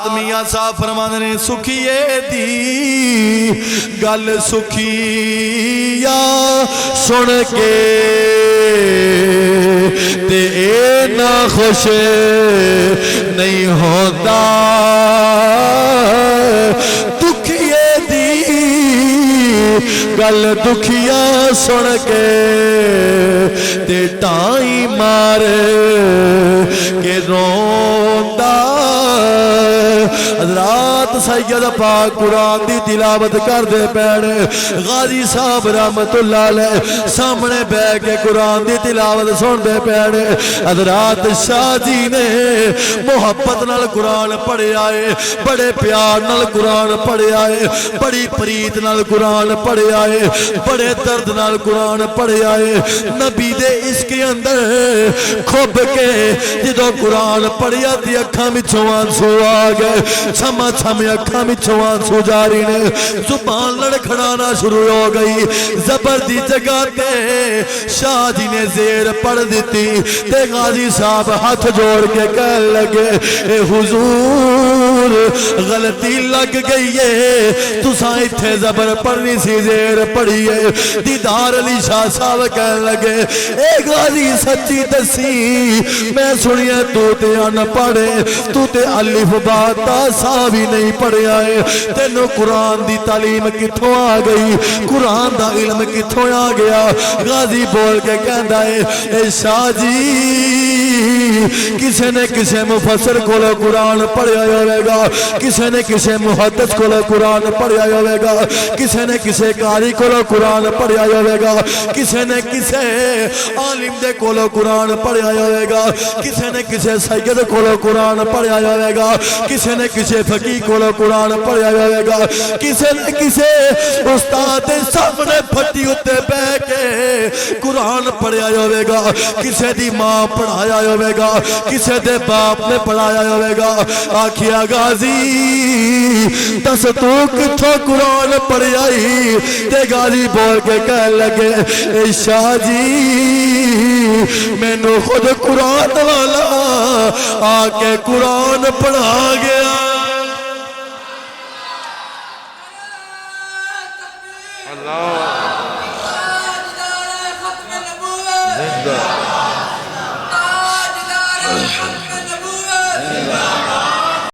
میاں صاحب فرمانے نے سکھیے دی گل سکھیا سن کے تے اے نہ خوش نہیں ہوتا دکھیے دی گل دکھیا سن کے تے ٹائی مار کے روندا حضرات سید پاک قرآن دی تلاوت کر دے پیڑ غازی صاحب رحمت اللہ علیہ سامنے بے کے قرآن دی تلاوت سن دے پیڑ حضرات شاہ جی نے محبت نال قرآن پڑھے آئے بڑے پیار نال قرآن پڑھے آئے بڑی پریت نال قرآن پڑھے آئے بڑے درد نال قرآن پڑھے آئے نبی دے اس کے اندر کھوب کے جدو قرآن پڑھیا دی اکھاں وچوں آنسو آ گئے چھما چھمے اکھاں وچوں آنسو جاری نے زبان لڑکھڑانا شروع ہو گئی زبر دی جگہ تے شاہ جی نے زیر پڑھ دیتی تے غازی صاحب ہاتھ جوڑ کے کہنے لگے اے حضور غلطی لگ گئی ہے تساں ایتھے زبر پڑھنی سی زیر پڑھی ہے دیدار علی شاہ صاحب کہنے لگے اے غازی سچی دسی میں سنیا تو تے ان پڑھے تو تے الف با تا سا بھی نہیں پڑھے آئے تینوں قرآن دی تعلیم کتھوں آ گئی قرآن دا علم کتھوں آ گیا غازی بول کے کہندا ہے اے شاہ جی کسے نے کسے مفسر کولو قرآن پڑھیا ہوئے گا کسے نے کسے محدث کولو قرآن پڑھیا ہوئے گا کسے نے کسے قاری کولو قرآن پڑھیا ہوئے گا کسے نے کسے عالم دے کولو قرآن پڑھیا ہوئے گا کسے نے کسے سید کولو قرآن پڑھیا ہوئے گا کسے نے کسے فقیہ کولو قرآن پڑھیا ہوئے گا کسے نے کسے استاد سامنے پھٹی اتے بے کے قرآن پڑھیا ہوئے گا کسے دی ماں پڑھایا ہوئے گا کسے دے باپ نے پڑھایا ہوئے گا آکھیا غازی دس تو کتھوں قرآن پڑھیائی تے غازی بول کے کہنے لگے اے شاہ جی میں نو خود قرآن والا آکے قرآن پڑھا گیا اللہ